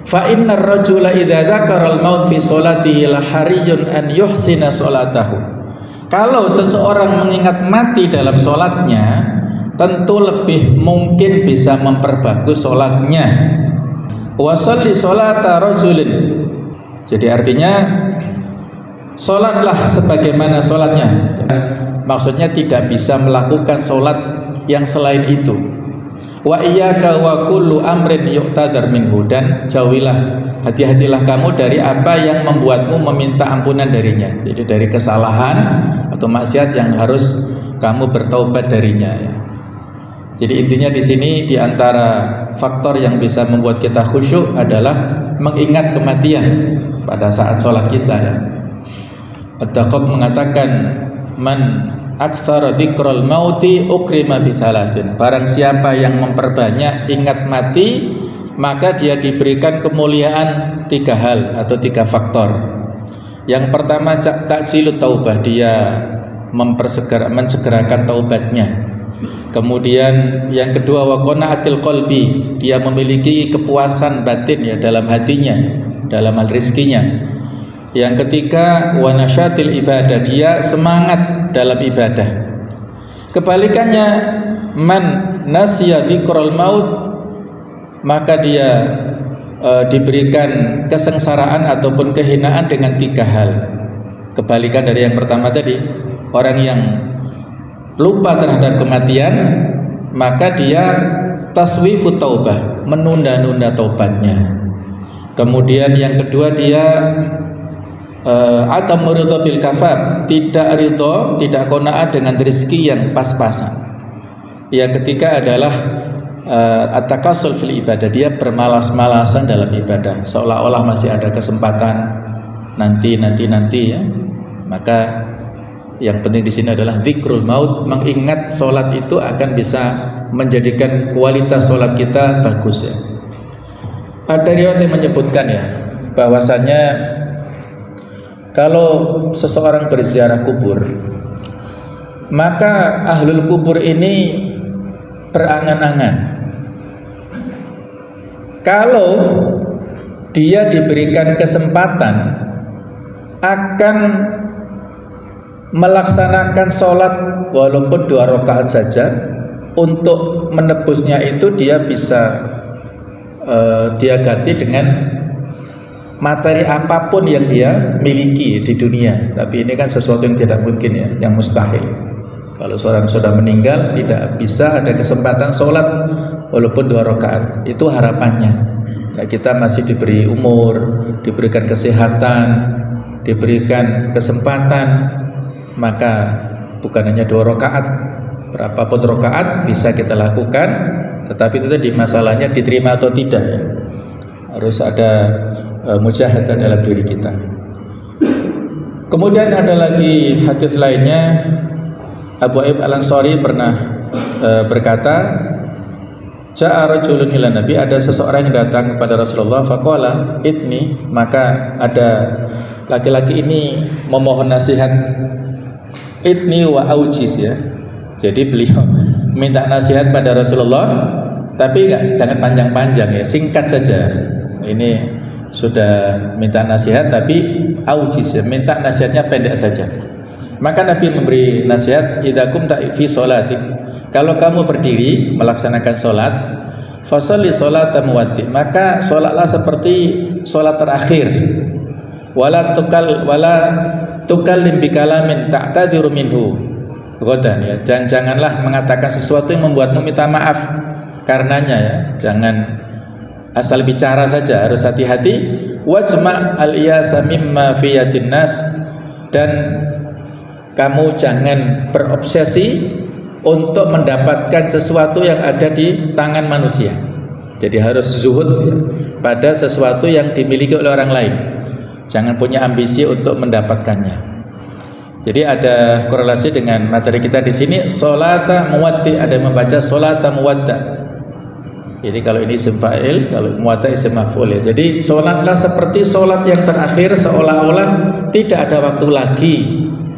Fa innar rajula idza dzakaral maut fi sholatihi la hariyun an yuhsina sholatahu. Kalau seseorang mengingat mati dalam salatnya, tentu lebih mungkin bisa memperbagus sholatnya. Wasalli sholata rajulin, jadi artinya sholatlah sebagaimana sholatnya. Maksudnya tidak bisa melakukan sholat yang selain itu. Wa iyyaka wa kullu amrin yu'tadar minhu, dan jauhilah, hati-hatilah kamu dari apa yang membuatmu meminta ampunan darinya. Jadi dari kesalahan atau maksiat yang harus kamu bertaubat darinya, ya. Jadi intinya di sini, di antara faktor yang bisa membuat kita khusyuk adalah mengingat kematian pada saat sholat kita, ya. Ad-Daqaq mengatakan, man aktsara dzikral mauti ukrima bi thalathin. Barang siapa yang memperbanyak ingat mati, maka dia diberikan kemuliaan 3 hal atau 3 faktor. Yang pertama, ta'jilut taubah, dia mensegerakan taubatnya. Kemudian yang kedua, wa qana'atil qalbi, dia memiliki kepuasan batin, ya, dalam hatinya, dalam hal rizkinya. Yang ketiga, wa nasyatil ibadah, dia semangat dalam ibadah. Kebalikannya, man nasiya dzikral maut, maka dia diberikan kesengsaraan ataupun kehinaan dengan 3 hal. Kebalikan dari yang pertama tadi, orang yang lupa terhadap kematian, maka dia taswifut taubah, menunda-nunda taubatnya. Kemudian yang kedua, dia adam ridho bil kafaf, tidak ridho, tidak qanaah dengan rezeki yang pas-pasan. Yang ketiga adalah at-takasul fil ibadah, dia bermalas-malasan dalam ibadah, seolah-olah masih ada kesempatan nanti ya. Maka yang penting di sini adalah dzikrul maut, mengingat sholat itu akan bisa menjadikan kualitas sholat kita bagus, ya. Ada riwayat yang menyebutkan, ya, bahwasannya kalau seseorang berziarah kubur, maka ahlul kubur ini berangan-angan kalau dia diberikan kesempatan akan melaksanakan sholat walaupun 2 rakaat saja, untuk menebusnya itu dia bisa dia ganti dengan materi apapun yang dia miliki di dunia. Tapi ini kan sesuatu yang tidak mungkin, ya, yang mustahil. Kalau seorang sudah meninggal, tidak bisa ada kesempatan sholat walaupun 2 rakaat. Itu harapannya. Ya, kita masih diberi umur, diberikan kesehatan, diberikan kesempatan, maka bukan hanya 2 rakaat, berapapun rakaat bisa kita lakukan. Tetapi itu tadi masalahnya diterima atau tidak, ya. Harus ada mujahadah dalam diri kita. Kemudian ada lagi hadis lainnya, Abu Ayyub Al-Ansari pernah berkata, Ja'a rajulun ila Nabi, ada seseorang yang datang kepada Rasulullah, faqala idni, maka ada laki-laki ini memohon nasihat, idni wa aujiz ya. Jadi beliau minta nasihat pada Rasulullah, tapi jangan panjang-panjang ya, singkat saja. Ini sudah minta nasihat tapi aujiz ya, minta nasihatnya pendek saja. Maka Nabi memberi nasihat, idza kumta fi sholatik, kalau kamu berdiri melaksanakan sholat, fasolli sholata muwaddi, maka sholatlah seperti sholat terakhir. Wala tukallim bikalamin ta'tadiru minhu ghadan ya. Janganlah mengatakan sesuatu yang membuatmu minta maaf karenanya ya. Jangan asal bicara saja, harus hati-hati. Wajma' al-iyasa mimma fi yadin nas, dan kamu jangan berobsesi untuk mendapatkan sesuatu yang ada di tangan manusia. Jadi harus zuhud ya, pada sesuatu yang dimiliki oleh orang lain. Jangan punya ambisi untuk mendapatkannya. Jadi ada korelasi dengan materi kita di sini. Sholata muwaddi, ada yang membaca sholata muwadda. Jadi kalau ini isim fa'il, kalau muwadda isim maf'ul ya. Jadi sholatlah seperti sholat yang terakhir, seolah-olah tidak ada waktu lagi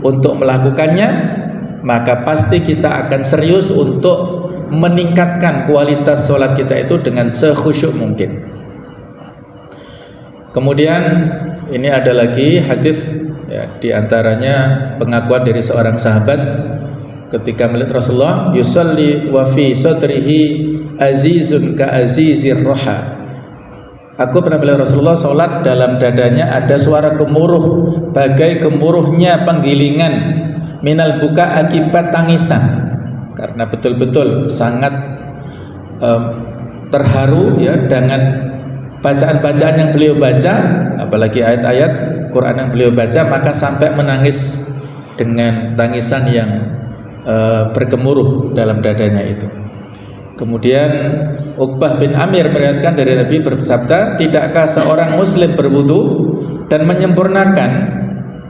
untuk melakukannya. Maka pasti kita akan serius untuk meningkatkan kualitas sholat kita itu dengan sekhusyuk mungkin. Kemudian ini ada lagi hadis ya, diantaranya pengakuan dari seorang sahabat ketika melihat Rasulullah, yusalli wa fi sadrihi azizun ka azizir roha. Aku pernah melihat Rasulullah sholat, dalam dadanya ada suara gemuruh bagai gemuruhnya penggilingan, minal buka, akibat tangisan, karena betul-betul sangat terharu ya dengan bacaan-bacaan yang beliau baca, apalagi ayat-ayat Quran yang beliau baca, maka sampai menangis dengan tangisan yang bergemuruh dalam dadanya itu. Kemudian Uqbah bin Amir meriwayatkan dari Nabi bersabda, tidakkah seorang muslim berwudu dan menyempurnakan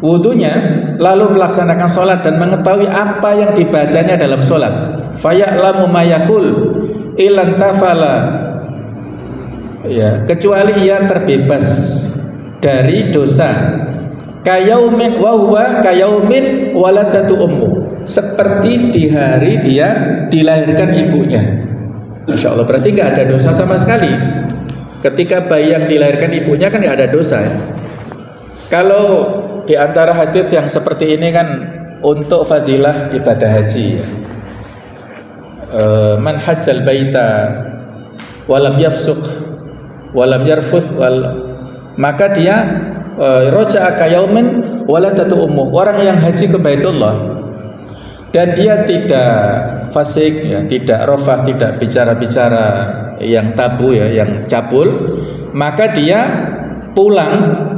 wudunya, lalu melaksanakan sholat dan mengetahui apa yang dibacanya dalam sholat, faya'lamu ma yaqul ilan tafala ya, kecuali ia terbebas dari dosa, kayaumin wa huwa kayaumin waladatu ummu, seperti di hari dia dilahirkan ibunya. Masya Allah, berarti nggak ada dosa sama sekali. Ketika bayi yang dilahirkan ibunya kan nggak ada dosa ya. Kalau di antara hadis yang seperti ini kan untuk fadilah ibadah haji ya. Man hajjal baita walam yafsuq walam yarfuth maka dia roja'a kayaumin waladatu ummu, orang yang haji ke Baitullah dan dia tidak fasik ya, tidak rofah, tidak bicara-bicara yang tabu ya, yang cabul, maka dia pulang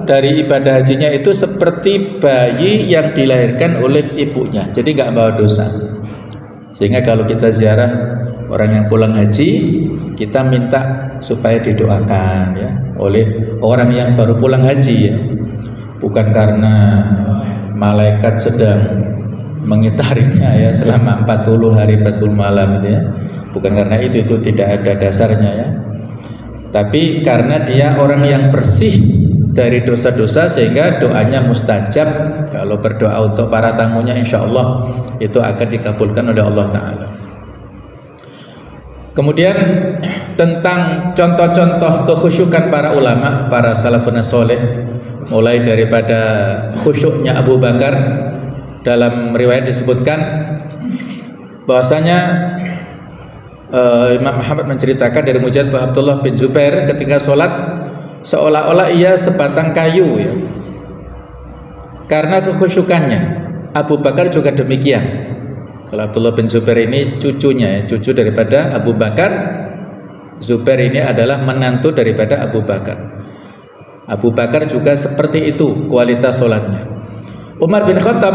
dari ibadah hajinya itu seperti bayi yang dilahirkan oleh ibunya, jadi nggak bawa dosa. Sehingga kalau kita ziarah orang yang pulang haji, kita minta supaya didoakan ya oleh orang yang baru pulang haji ya, bukan karena malaikat sedang mengitarinya ya selama 40 hari 40 malam gitu ya, bukan karena itu tidak ada dasarnya ya, tapi karena dia orang yang bersih dari dosa-dosa sehingga doanya mustajab. Kalau berdoa untuk para tamunya, insya Allah itu akan dikabulkan oleh Allah Ta'ala. Kemudian tentang contoh-contoh kekhusyukan para ulama, para salafun soleh, mulai daripada khusyuknya Abu Bakar. Dalam riwayat disebutkan bahwasanya Imam Muhammad menceritakan dari Mujahid bahwa Abdullah bin Zubair ketika sholat seolah-olah ia sebatang kayu ya, karena kekhusyukannya. Abu Bakar juga demikian. Kalau Abdullah bin Zubair ini cucunya ya, cucu daripada Abu Bakar. Zubair ini adalah menantu daripada Abu Bakar. Abu Bakar juga seperti itu kualitas sholatnya. Umar bin Khattab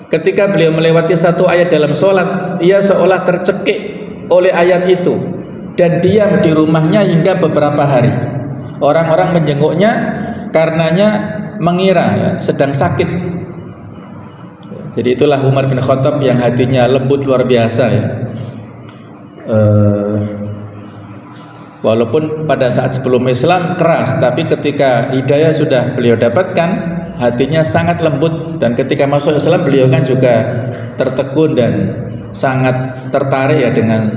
ketika beliau melewati satu ayat dalam sholat, ia seolah tercekik oleh ayat itu dan diam di rumahnya hingga beberapa hari. Orang-orang menjenguknya karenanya mengira ya, sedang sakit. Jadi itulah Umar bin Khattab yang hatinya lembut luar biasa ya. Walaupun pada saat sebelum Islam keras, tapi ketika hidayah sudah beliau dapatkan, hatinya sangat lembut. Dan ketika masuk Islam beliau kan juga tertegun dan sangat tertarik ya dengan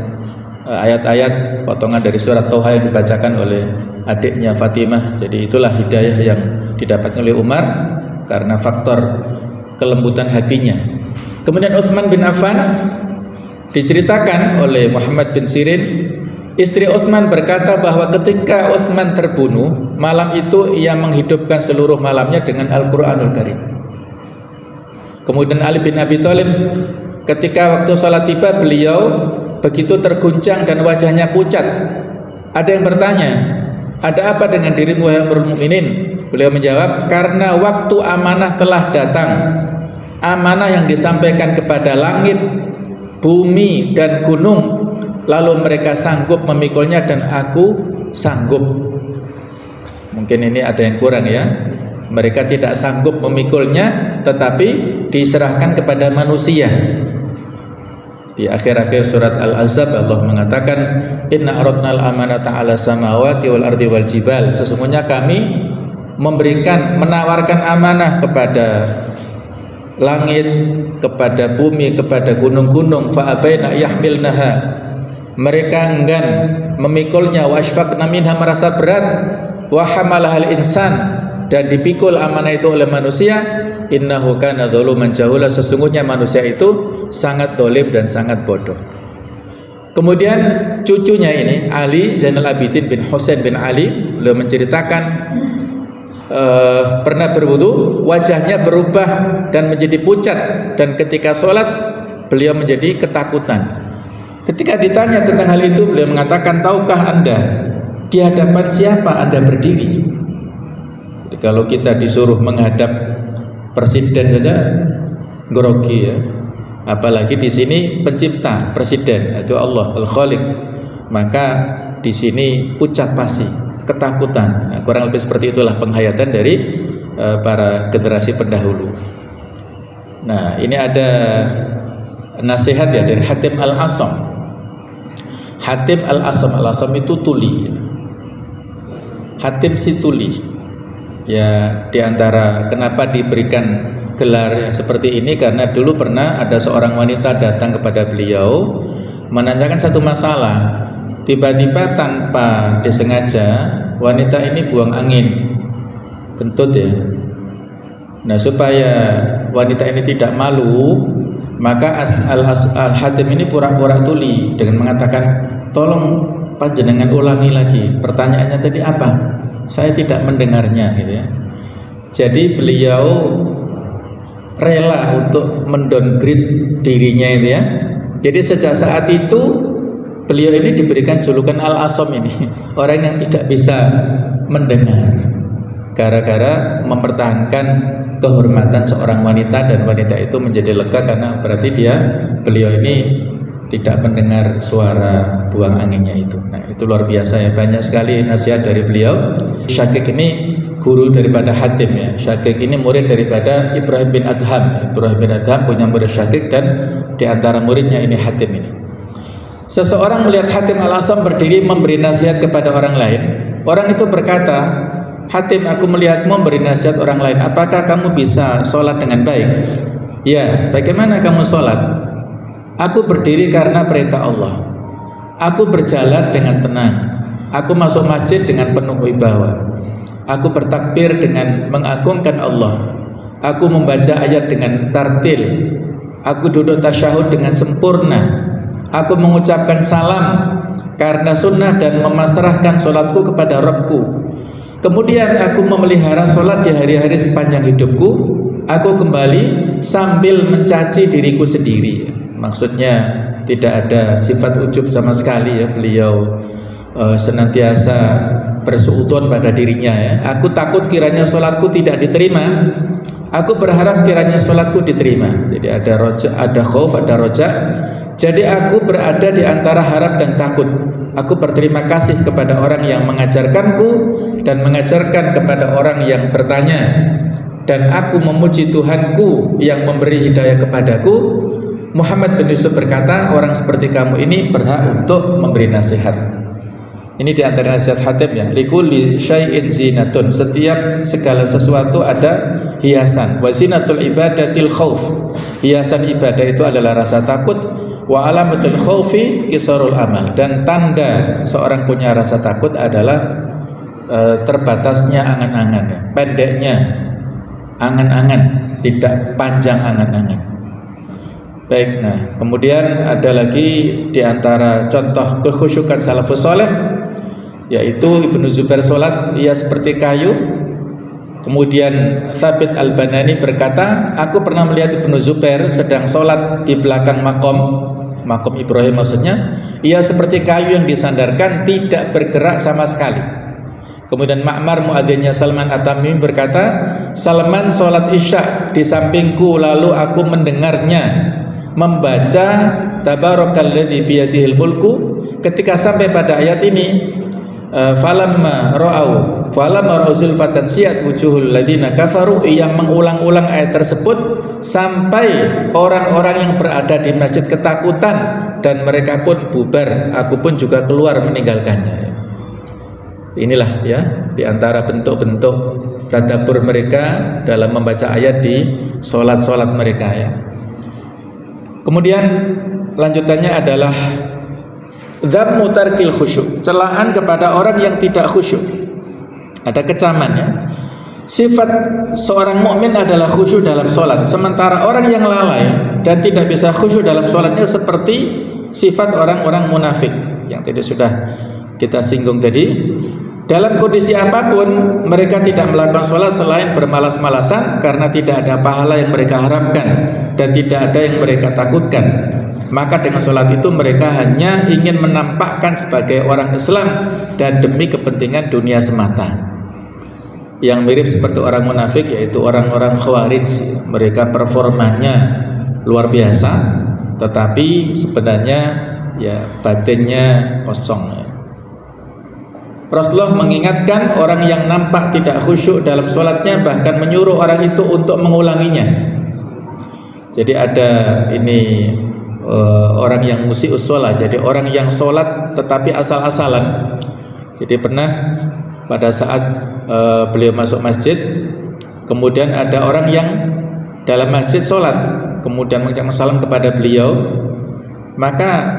ayat-ayat potongan dari surat Toha yang dibacakan oleh adiknya Fatimah. Jadi itulah hidayah yang didapatkan oleh Umar karena faktor kelembutan hatinya. Kemudian Utsman bin Affan diceritakan oleh Muhammad bin Sirin, istri Utsman berkata bahwa ketika Utsman terbunuh, malam itu ia menghidupkan seluruh malamnya dengan Al-Qur'anul Karim. Kemudian Ali bin Abi Thalib, ketika waktu sholat tiba, beliau begitu terguncang dan wajahnya pucat. Ada yang bertanya, ada apa dengan dirimu wahai Amirul Mukminin? Beliau menjawab, karena waktu amanah telah datang. Amanah yang disampaikan kepada langit, bumi dan gunung, lalu mereka sanggup memikulnya dan aku sanggup. Mungkin ini ada yang kurang ya. Mereka tidak sanggup memikulnya, tetapi diserahkan kepada manusia. Di akhir-akhir surat Al-Ahzab Allah mengatakan, inna aradnal amanata 'ala samawati wal ardi wal jibal. Sesungguhnya kami menawarkan amanah kepada langit, kepada bumi, kepada gunung-gunung, fa abaina yahmilnaha. Mereka enggan memikulnya, wa ashfaqna minha, merasa berat, wa hamalahal insan, dan dipikul amanah itu oleh manusia, innahu kana dzaluman jahula. Sesungguhnya manusia itu sangat dolim dan sangat bodoh. Kemudian cucunya ini Ali Zainal Abidin bin Husain bin Ali, beliau menceritakan pernah berwudu, wajahnya berubah dan menjadi pucat, dan ketika sholat beliau menjadi ketakutan. Ketika ditanya tentang hal itu, beliau mengatakan, tahukah anda di hadapan siapa anda berdiri? Jadi, kalau kita disuruh menghadap presiden saja grogi ya, apalagi di sini pencipta presiden itu Allah Al-Khaliq, maka di sini pucat pasi, ketakutan. Nah, kurang lebih seperti itulah penghayatan dari para generasi pendahulu. Nah, ini ada nasihat ya dari Hatim Al-Asam. Hatim Al-Asam, Al-Asam itu tuli. Hatim si tuli. Ya, diantara kenapa diberikan gelar yang seperti ini, karena dulu pernah ada seorang wanita datang kepada beliau menanyakan satu masalah. Tiba-tiba tanpa disengaja wanita ini buang angin kentut ya. Nah, supaya wanita ini tidak malu, maka Al-Hatim ini pura-pura tuli dengan mengatakan, tolong panjenengan ulangi lagi pertanyaannya tadi apa, saya tidak mendengarnya gitu ya. Jadi beliau rela untuk mendowngrade dirinya itu ya. Jadi sejak saat itu beliau ini diberikan julukan Al-Asam ini, orang yang tidak bisa mendengar, gara-gara mempertahankan kehormatan seorang wanita, dan wanita itu menjadi lega karena berarti beliau ini tidak mendengar suara buang anginnya itu. Nah, itu luar biasa ya, banyak sekali nasihat dari beliau. Syakik ini guru daripada Hatim ya. Syakik ini murid daripada Ibrahim bin Adham. Ibrahim bin Adham punya murid Syakik, dan di antara muridnya ini Hatim ini. Seseorang melihat Hatim Al-Asam berdiri memberi nasihat kepada orang lain. Orang itu berkata, Hatim, aku melihatmu memberi nasihat orang lain. Apakah kamu bisa sholat dengan baik? Ya, bagaimana kamu sholat? Aku berdiri karena perintah Allah. Aku berjalan dengan tenang. Aku masuk masjid dengan penuh wibawa. Aku bertakbir dengan mengagungkan Allah. Aku membaca ayat dengan tartil. Aku duduk tasyahud dengan sempurna. Aku mengucapkan salam karena sunnah dan memasrahkan sholatku kepada Rabbku. Kemudian aku memelihara sholat di hari-hari sepanjang hidupku. Aku kembali sambil mencaci diriku sendiri. Maksudnya tidak ada sifat ujub sama sekali ya. Beliau senantiasa bersuudzon pada dirinya ya. Aku takut kiranya sholatku tidak diterima. Aku berharap kiranya sholatku diterima. Jadi ada roja, ada khauf, ada roja. Jadi aku berada di antara harap dan takut. Aku berterima kasih kepada orang yang mengajarkanku dan mengajarkan kepada orang yang bertanya. Dan aku memuji Tuhanku yang memberi hidayah kepadaku. Muhammad bin Yusuf berkata, orang seperti kamu ini berhak untuk memberi nasihat. Ini di antara nasihat Hatib ya. Likulli syai'in zinatun. Setiap segala sesuatu ada hiasan. Wa zinatul ibadatil khauf. Hiasan ibadah itu adalah rasa takut. Wa alamatul khaufi kisarul amal. Dan tanda seorang punya rasa takut adalah terbatasnya angan-angan ya. Pendeknya angan-angan, tidak panjang angan-angan. Baik, nah kemudian ada lagi di antara contoh kekhusyukan salafus saleh, yaitu Ibnu Zubair sholat ia seperti kayu. Kemudian Thabit Al-Banani berkata, aku pernah melihat Ibnu Zubair sedang sholat di belakang makom Ibrahim maksudnya, ia seperti kayu yang disandarkan, tidak bergerak sama sekali. Kemudian Ma'mar muadzinnya Salman At-Tamimi berkata, Salman sholat isya di sampingku, lalu aku mendengarnya membaca Tabarakalladzi biyadihil mulku. Ketika sampai pada ayat ini, falamma ra'au zulfatan siyat wujuhul ladzina kafaru, yang mengulang-ulang ayat tersebut sampai orang-orang yang berada di masjid ketakutan dan mereka pun bubar, aku pun juga keluar meninggalkannya. Inilah ya di antara bentuk-bentuk tadabbur mereka dalam membaca ayat di sholat-sholat mereka ya. Kemudian lanjutannya adalah dzammu tarkil khusyuk, celaan kepada orang yang tidak khusyuk. Ada kecaman ya. Sifat seorang mukmin adalah khusyuk dalam sholat, sementara orang yang lalai dan tidak bisa khusyuk dalam sholatnya seperti sifat orang-orang munafik yang tadi sudah kita singgung tadi. Dalam kondisi apapun mereka tidak melakukan sholat selain bermalas-malasan karena tidak ada pahala yang mereka harapkan dan tidak ada yang mereka takutkan. Maka dengan sholat itu mereka hanya ingin menampakkan sebagai orang Islam dan demi kepentingan dunia semata. Yang mirip seperti orang munafik yaitu orang-orang Khawarij. Mereka performanya luar biasa, tetapi sebenarnya ya batinnya kosong. Rasulullah mengingatkan orang yang nampak tidak khusyuk dalam sholatnya, bahkan menyuruh orang itu untuk mengulanginya. Jadi ada ini orang yang musi'us sholat, jadi orang yang sholat tetapi asal-asalan. Jadi pernah pada saat beliau masuk masjid, kemudian ada orang yang dalam masjid sholat, kemudian mengucapkan salam kepada beliau, maka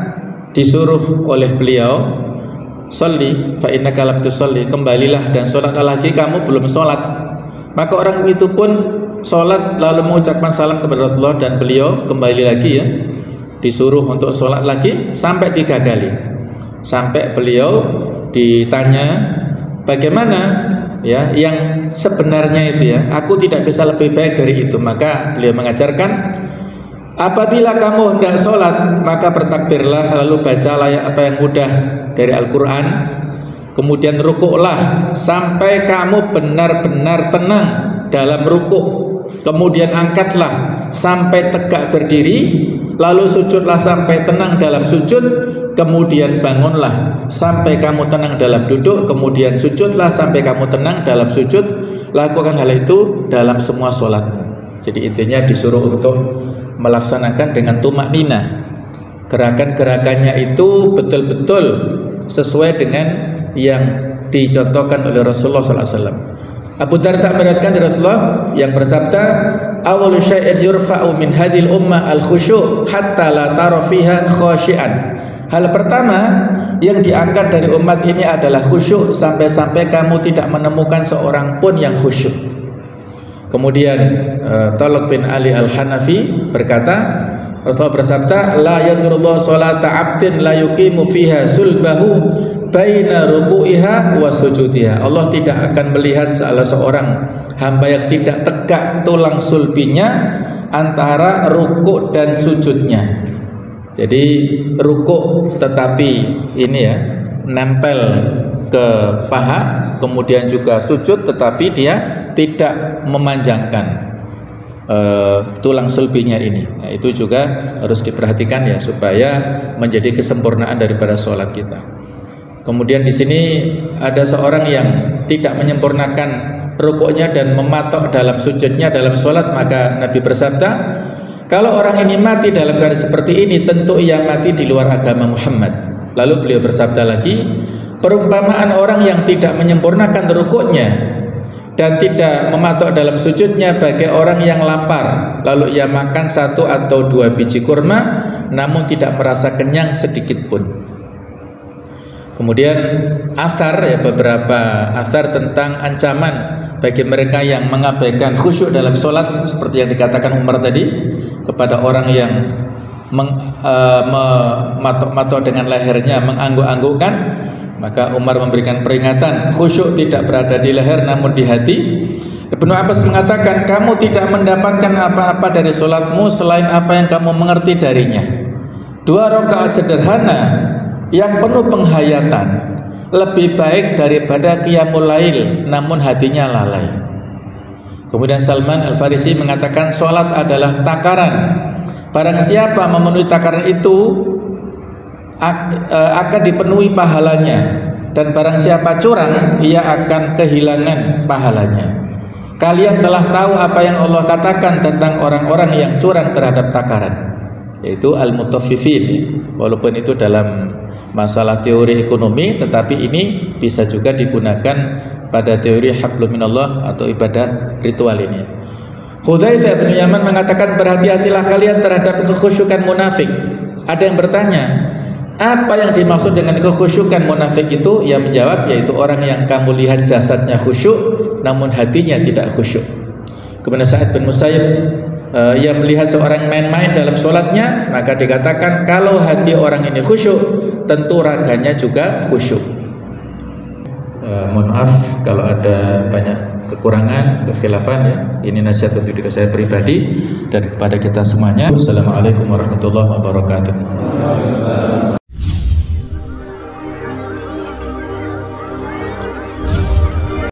disuruh oleh beliau, sholli fa innaka lam tusolli, kembalilah dan sholatlah lagi, kamu belum sholat. Maka orang itu pun sholat lalu mengucapkan salam kepada Rasulullah dan beliau kembali lagi ya, disuruh untuk sholat lagi sampai 3 kali, sampai beliau ditanya bagaimana ya yang sebenarnya itu ya, aku tidak bisa lebih baik dari itu. Maka beliau mengajarkan, apabila kamu hendak sholat maka bertakbirlah, lalu bacalah apa yang mudah dari Al-Quran, kemudian rukuklah sampai kamu benar-benar tenang dalam rukuk, kemudian angkatlah sampai tegak berdiri, lalu sujudlah sampai tenang dalam sujud, kemudian bangunlah sampai kamu tenang dalam duduk, kemudian sujudlah sampai kamu tenang dalam sujud. Lakukan hal itu dalam semua sholat. Jadi intinya disuruh untuk melaksanakan dengan tumak nina, gerakan-gerakannya itu betul-betul sesuai dengan yang dicontohkan oleh Rasulullah SAW. Abu Darda meriwayatkan dari Rasulullah yang bersabda, awwalu syai'in yurfa'u min hadhil ummah al-khusyu' hatta la tara fiha khashi'an. Hal pertama yang diangkat dari umat ini adalah khusyuk sampai-sampai kamu tidak menemukan seorang pun yang khusyuk. Kemudian Talq bin Ali Al-Hanafi berkata, Rasulullah bersabda, la yadurullahu sholata 'abdin la yuqimu fiha sulbahu baina ruku'iha wa sujudiha. Allah tidak akan melihat salah seorang hamba yang tidak tegak tulang sulbinya antara rukuk dan sujudnya. Jadi rukuk tetapi ini ya nempel ke paha, kemudian juga sujud tetapi dia tidak memanjangkan. tulang sulbinya ini. Nah, itu juga harus diperhatikan ya, supaya menjadi kesempurnaan daripada sholat kita. Kemudian di sini ada seorang yang tidak menyempurnakan rukuknya dan mematok dalam sujudnya dalam sholat, maka Nabi bersabda, kalau orang ini mati dalam keadaan seperti ini, tentu ia mati di luar agama Muhammad. Lalu beliau bersabda lagi, perumpamaan orang yang tidak menyempurnakan rukuknya dan tidak mematok dalam sujudnya bagai orang yang lapar, lalu ia makan 1 atau 2 biji kurma namun tidak merasa kenyang sedikit pun. Kemudian asar ya, beberapa asar tentang ancaman bagi mereka yang mengabaikan khusyuk dalam sholat, seperti yang dikatakan Umar tadi, kepada orang yang mematok-matok dengan lehernya, mengangguk-anggukkan, maka Umar memberikan peringatan, khusyuk tidak berada di leher namun di hati. Ibnu Abbas mengatakan, kamu tidak mendapatkan apa-apa dari sholatmu selain apa yang kamu mengerti darinya. 2 rakaat sederhana yang penuh penghayatan lebih baik daripada qiyamul lail namun hatinya lalai. Kemudian Salman Al-Farisi mengatakan, sholat adalah takaran. Barang siapa memenuhi takaran itu akan dipenuhi pahalanya, dan barang siapa curang ia akan kehilangan pahalanya. Kalian telah tahu apa yang Allah katakan tentang orang-orang yang curang terhadap takaran, yaitu al-mutaffifin. Walaupun itu dalam masalah teori ekonomi, tetapi ini bisa juga digunakan pada teori hablum minallah atau ibadah ritual ini. Hudzaifah bin Yaman mengatakan, berhati-hatilah kalian terhadap kekhusyukan munafik. Ada yang bertanya, apa yang dimaksud dengan kekhusyukan munafik itu? Ia menjawab, yaitu orang yang kamu lihat jasadnya khusyuk namun hatinya tidak khusyuk. Kemudian Sa'id bin Musayyib, ia melihat seorang main-main dalam sholatnya, maka dikatakan kalau hati orang ini khusyuk, tentu raganya juga khusyuk. Mohon maaf kalau ada banyak kekurangan, kekhilafan ya. Ini nasihat untuk diri saya pribadi dan kepada kita semuanya. Wassalamualaikum warahmatullahi wabarakatuh.